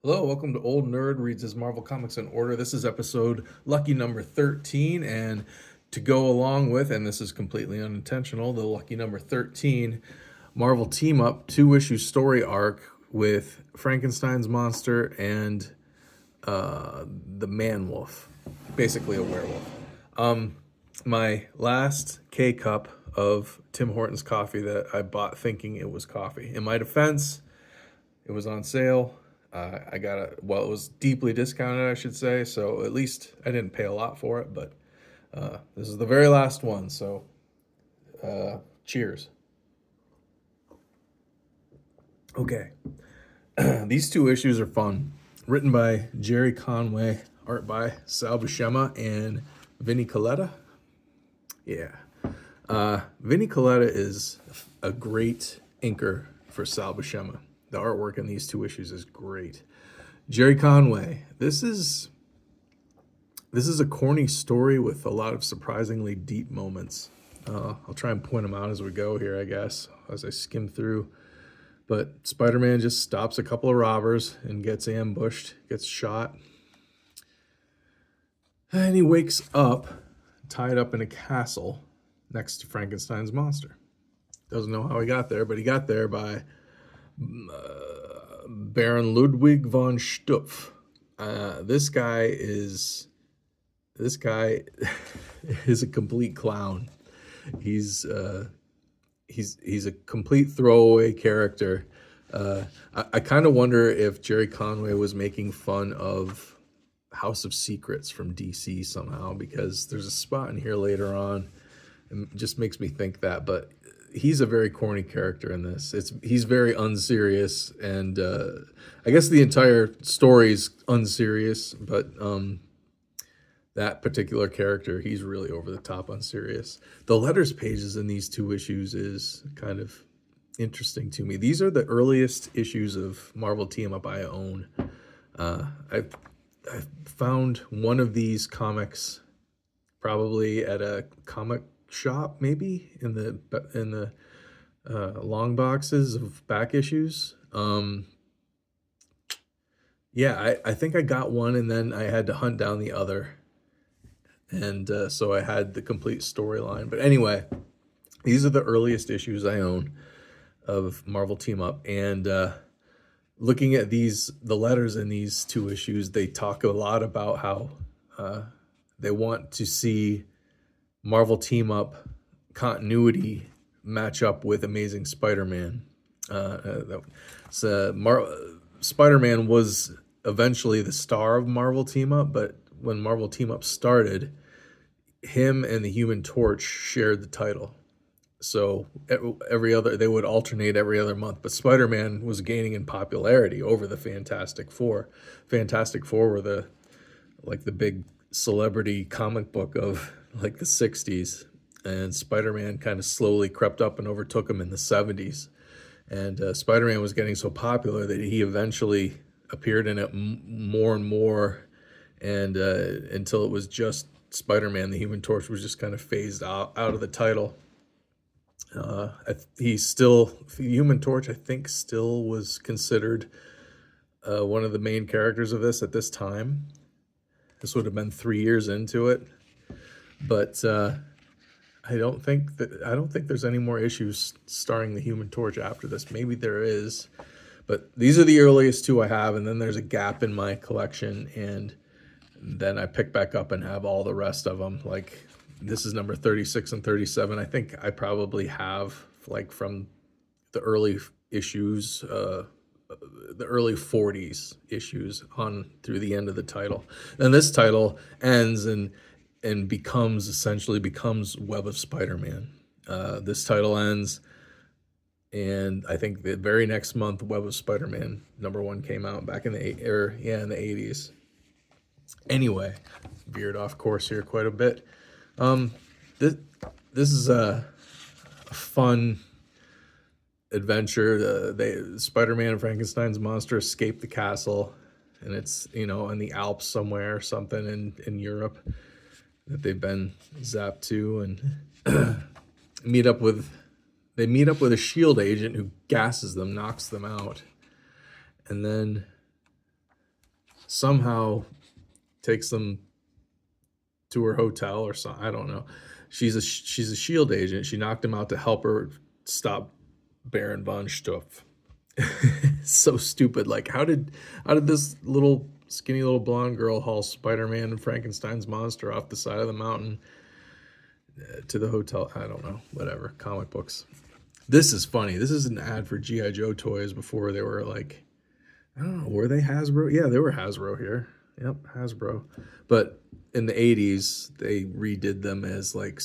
Hello, welcome to Old Nerd Reads His Marvel Comics in Order. This is episode lucky number 13, and to go along with, and this is completely unintentional, the lucky number 13 Marvel Team Up 2 issue story arc with Frankenstein's monster and the Man Wolf, basically a werewolf. My last K cup of Tim Hortons coffee that I bought thinking it was coffee. In my defense, it was on sale. I got it. Well, it was deeply discounted, I should say. So at least I didn't pay a lot for it. But this is the very last one. So cheers. Okay. These 2 issues are fun. Written by Jerry Conway, art by Sal Buscema and Vinny Coletta. Yeah. Vinny Coletta is a great inker for Sal Buscema. The artwork in these 2 issues is great. Jerry Conway. This is a corny story with a lot of surprisingly deep moments. I'll try and point them out as we go here, I guess, as I skim through. But Spider-Man just stops a couple of robbers and gets ambushed, gets shot. And he wakes up tied up in a castle next to Frankenstein's monster. Doesn't know how he got there, but he got there by Baron Ludwig von Stupf. This guy is a complete clown. He's a complete throwaway character. I kind of wonder if Jerry Conway was making fun of House of Secrets from DC somehow, because there's a spot in here later on, and it just makes me think that. But he's a very corny character in this. He's very unserious, and I guess the entire story's unserious, but that particular character, he's really over the top unserious. The letters pages in these 2 issues is kind of interesting to me. These are the earliest issues of Marvel Team Up I own. I found one of these comics probably at a comic shop, maybe in the long boxes of back issues. Yeah, I think I got one, and then I had to hunt down the other, and so I had the complete storyline. But anyway, these are the earliest issues I own of Marvel Team Up, and looking at the letters in these 2 issues, they talk a lot about how they want to see Marvel Team Up continuity match up with Amazing Spider-Man. Spider-Man was eventually the star of Marvel Team Up, but when Marvel Team Up started, him and the Human Torch shared the title. So they would alternate every other month, but Spider-Man was gaining in popularity over the Fantastic Four. Fantastic Four were the big celebrity comic book of like the 60s, and Spider-Man kind of slowly crept up and overtook him in the 70s. And Spider-Man was getting so popular that he eventually appeared in it more and more, and until it was just Spider-Man. The Human Torch was just kind of phased out of the title. Human Torch, I think, still was considered one of the main characters of this at this time. This would have been 3 years into it, but I don't think there's any more issues starring the Human Torch after this. Maybe there is, but these are the earliest 2 I have, and then there's a gap in my collection, and then I pick back up and have all the rest of them. Like, this is number 36 and 37. I think I probably have, like, from the early issues, the early 40s issues on through the end of the title. And this title ends and essentially becomes Web of Spider-Man. This title ends, and I think the very next month, Web of Spider-Man #1 came out back in the 80s. Anyway, veered off course here quite a bit. This is a fun adventure. Spider-Man and Frankenstein's monster escape the castle, and it's in the Alps somewhere or something in Europe that they've been zapped to, and meet up with a shield agent who gasses them, knocks them out, and then somehow takes them to her hotel or something. I don't know. She's a Shield agent. She knocked him out to help her stop Baron von Stuff. So stupid. Like, how did this little skinny little blonde girl haul Spider-Man and Frankenstein's monster off the side of the mountain to the hotel? I don't know. Whatever. Comic books. This is funny. This is an ad for G.I. Joe toys before they were like, I don't know, were they Hasbro? Yeah, they were Hasbro here. Yep, Hasbro. But in the 80s, they redid them as like,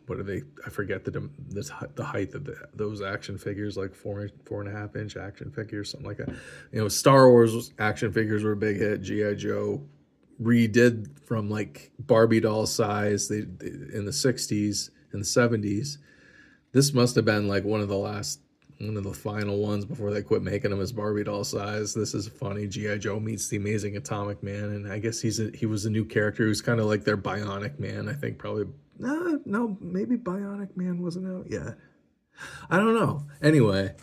what are they? I forget the height of those action figures, like 4.5 inch action figures, something like that. Star Wars action figures were a big hit. G.I. Joe redid from like Barbie doll size in the 60s and the 70s. This must have been like one of the final ones before they quit making them as Barbie doll size. This is funny. G.I. Joe meets the Amazing Atomic Man, and I guess he was a new character who's kind of like their Bionic Man. I think probably no, maybe Bionic Man wasn't out yet. I don't know. Anyway,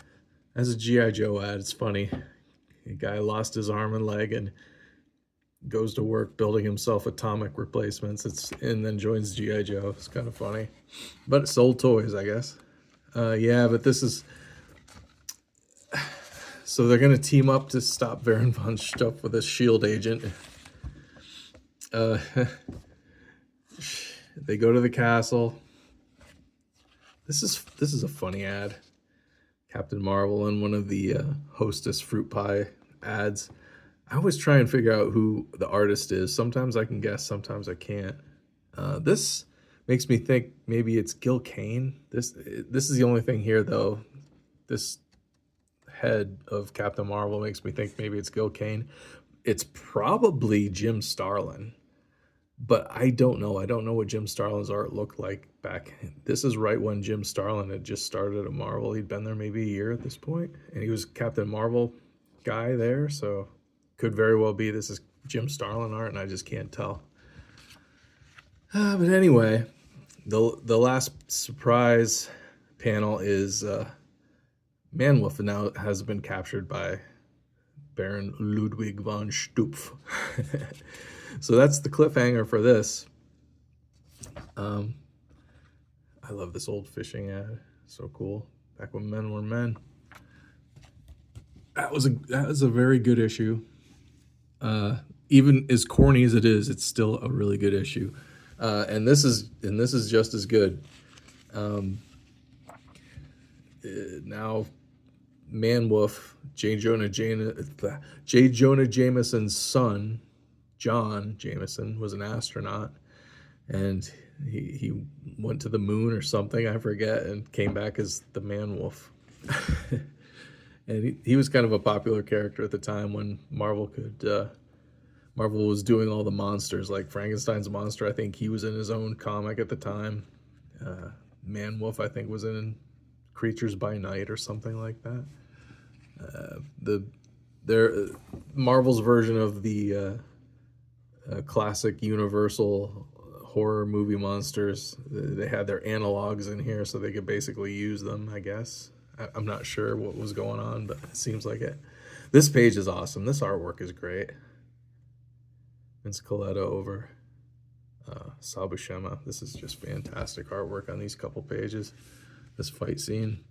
as a G.I. Joe ad, it's funny. A guy lost his arm and leg and goes to work building himself atomic replacements. And then joins G.I. Joe. It's kind of funny, but it sold toys, I guess. Yeah, but this is. So they're going to team up to stop Baron von Stuff with a Shield agent. They go to the castle. This is a funny ad. Captain Marvel and one of the Hostess fruit pie ads. I always try and figure out who the artist is. Sometimes I can guess, sometimes I can't. This makes me think maybe it's Gil Kane. This is the only thing here, though. This head of Captain Marvel makes me think maybe it's Gil Kane. It's probably Jim Starlin, but I don't know. I don't know what Jim Starlin's art looked like back. This is right when Jim Starlin had just started at Marvel. He'd been there maybe a year at this point, and he was Captain Marvel guy there, so could very well be this is Jim Starlin art, and I just can't tell. But anyway, the last surprise panel is Manwolf now has been captured by Baron Ludwig von Stupf. So that's the cliffhanger for this. I love this old fishing ad. So cool. Back when men were men. That was a very good issue. Even as corny as it is, it's still a really good issue. And this is just as good. Now Manwolf, J. Jonah Jameson's son, John Jameson, was an astronaut, and he went to the moon or something, I forget, and came back as the Manwolf. And he was kind of a popular character at the time when Marvel was doing all the monsters, like Frankenstein's monster. I think he was in his own comic at the time. Manwolf, I think, was in Creatures by Night or something like that. Marvel's version of the classic Universal horror movie monsters. They had their analogs in here, so they could basically use them, I guess. I'm not sure what was going on, but it seems like it. This page is awesome. This artwork is great. Vince Coletta over Sal Buscema. This is just fantastic artwork on these couple pages. This fight scene.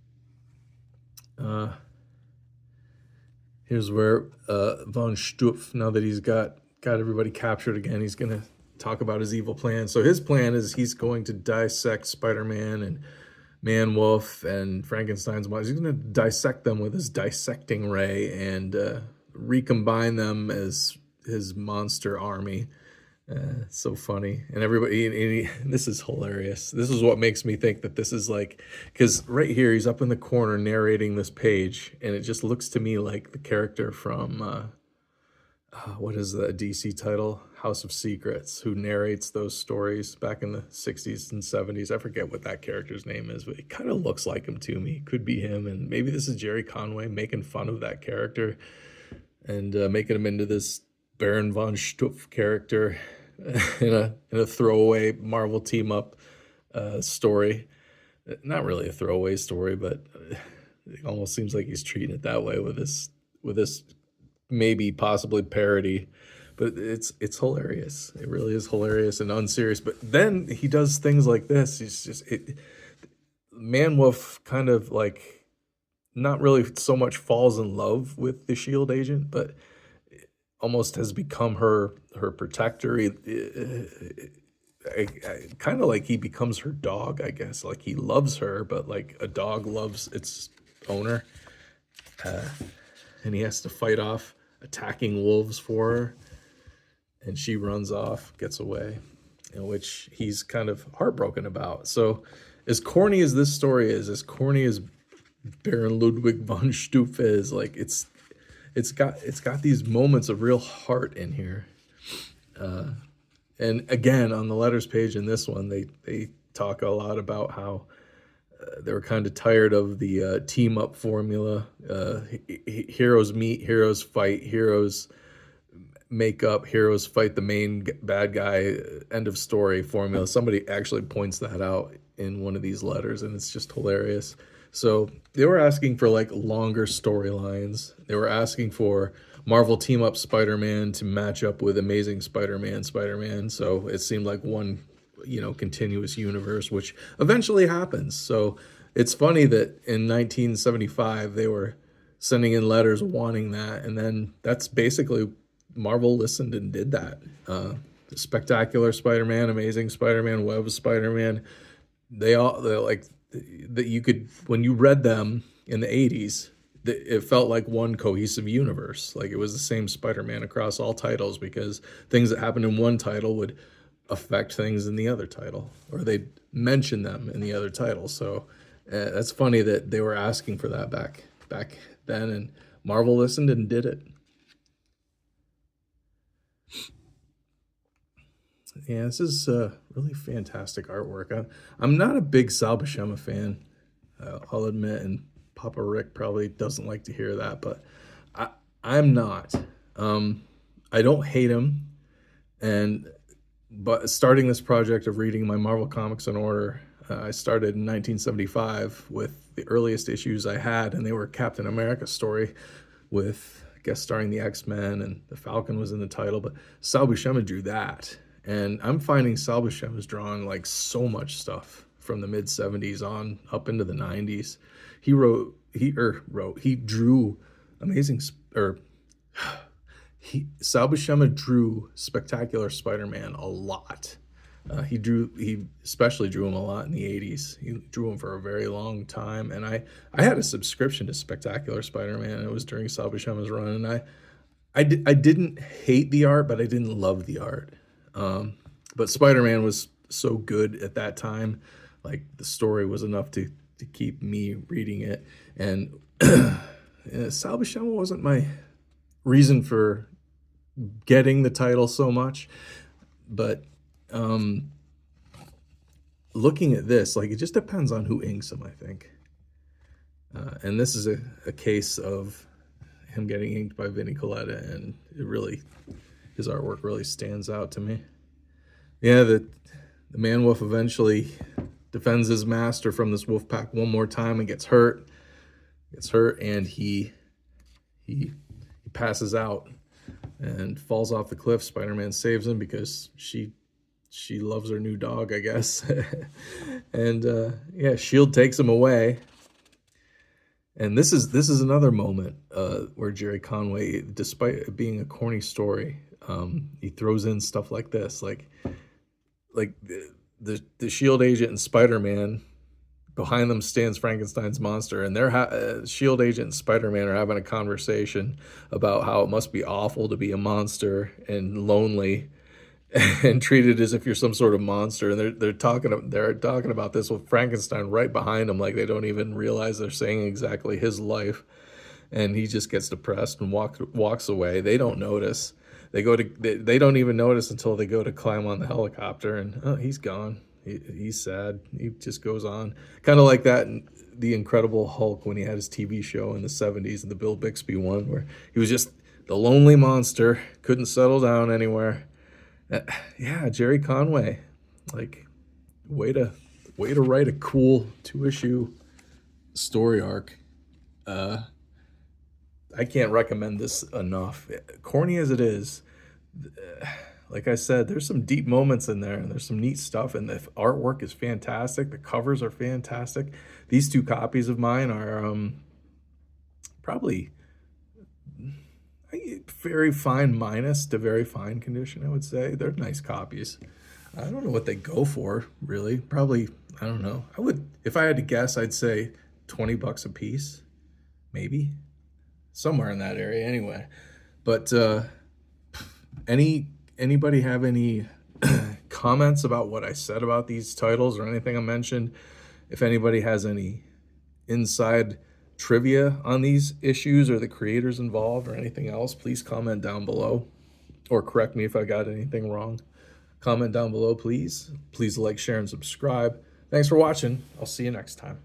Here's where von Stupf, now that he's got everybody captured again, he's going to talk about his evil plan. So his plan is he's going to dissect Spider-Man and Manwolf and Frankenstein's monster. He's going to dissect them with his dissecting ray and recombine them as his monster army. So funny. And everybody, this is hilarious. This is what makes me think that this is like, because right here he's up in the corner narrating this page, and it just looks to me like the character from what is the DC title, House of Secrets, who narrates those stories back in the 60s and 70s. I forget what that character's name is, but it kind of looks like him to me. Could be him, and maybe this is Jerry Conway making fun of that character and making him into this Baron von Stupf character in a throwaway Marvel team up story. Not really a throwaway story, but it almost seems like he's treating it that way with this maybe possibly parody, but it's hilarious. It really is hilarious and unserious. But then he does things like this. He's just it. Man Wolf kind of like not really so much falls in love with the Shield agent, but almost has become her protector. Kind of like he becomes her dog, I guess. Like he loves her, but like a dog loves its owner. And he has to fight off attacking wolves for her, and she runs off, gets away, in which he's kind of heartbroken about. So, as corny as this story is, as corny as Baron Ludwig von Stufe is, like it's got these moments of real heart in here. And again, on the letters page in this one, they talk a lot about how they were kind of tired of the team up formula. Heroes meet, heroes fight, heroes make up, heroes fight the main bad guy, end of story formula. Somebody actually points that out in one of these letters, and it's just hilarious. So they were asking for like longer storylines. They were asking for Marvel Team Up Spider-Man to match up with Amazing Spider-Man. So it seemed like one, continuous universe, which eventually happens. So it's funny that in 1975 they were sending in letters wanting that, and then that's basically Marvel listened and did that. Spectacular Spider-Man, Amazing Spider-Man, Web of Spider-Man, they're like that you could, when you read them in the 80s, it felt like one cohesive universe. Like it was the same Spider-Man across all titles, because things that happened in one title would affect things in the other title, or they'd mention them in the other title. So that's funny that they were asking for that back then, and Marvel listened and did it. Yeah, this is really fantastic artwork. I'm not a big Sal Buscema fan, I'll admit, and Papa Rick probably doesn't like to hear that, but I'm not. I don't hate him, but starting this project of reading my Marvel Comics in order, I started in 1975 with the earliest issues I had, and they were Captain America story with guest starring the X-Men, and the Falcon was in the title, but Sal Buscema drew that. And I'm finding Sal Buscema's drawing like so much stuff from the mid 70s on up into the 90s. He drew amazing, Sal Buscema drew Spectacular Spider-Man a lot. He especially drew him a lot in the 80s. He drew him for a very long time. And I had a subscription to Spectacular Spider-Man, and it was during Sal Buscema's run. And I didn't hate the art, but I didn't love the art. But Spider-Man was so good at that time, like the story was enough to keep me reading it. And Sal Buscema wasn't my reason for getting the title so much, but looking at this, like it just depends on who inks him, I think. And this is a case of him getting inked by Vinnie Coletta, and his artwork really stands out to me. Yeah, the Man Wolf eventually defends his master from this wolf pack one more time and gets hurt, and he passes out and falls off the cliff. Spider-Man saves him because she loves her new dog, I guess. And Shield takes him away. And this is another moment where Jerry Conway, despite it being a corny story, he throws in stuff like this, like the Shield agent and Spider-Man. Behind them stands Frankenstein's monster, and they're Shield agent and Spider-Man are having a conversation about how it must be awful to be a monster and lonely and treated as if you're some sort of monster. And they're talking about this with Frankenstein right behind them, like they don't even realize they're saying exactly his life. And he just gets depressed and walks away. They don't notice. They don't even notice until they go to climb on the helicopter, and he's gone. He's sad. He just goes on. Kind of like that in The Incredible Hulk when he had his TV show in the 70s, the Bill Bixby one, where he was just the lonely monster, couldn't settle down anywhere. Yeah, Jerry Conway, like way to write a cool 2-issue story arc. I can't recommend this enough. Corny as it is, like I said, there's some deep moments in there and there's some neat stuff, and the artwork is fantastic. The covers are fantastic. These two copies of mine are probably very fine minus to very fine condition, I would say. They're nice copies. I don't know what they go for, really. Probably, I don't know. I would, if I had to guess, I'd say 20 bucks a piece, maybe. Somewhere in that area anyway. But anybody have any comments about what I said about these titles or anything I mentioned? If anybody has any inside trivia on these issues or the creators involved or anything else, please comment down below, or correct me if I got anything wrong. Comment down below, please. Please like, share, and subscribe. Thanks for watching. I'll see you next time.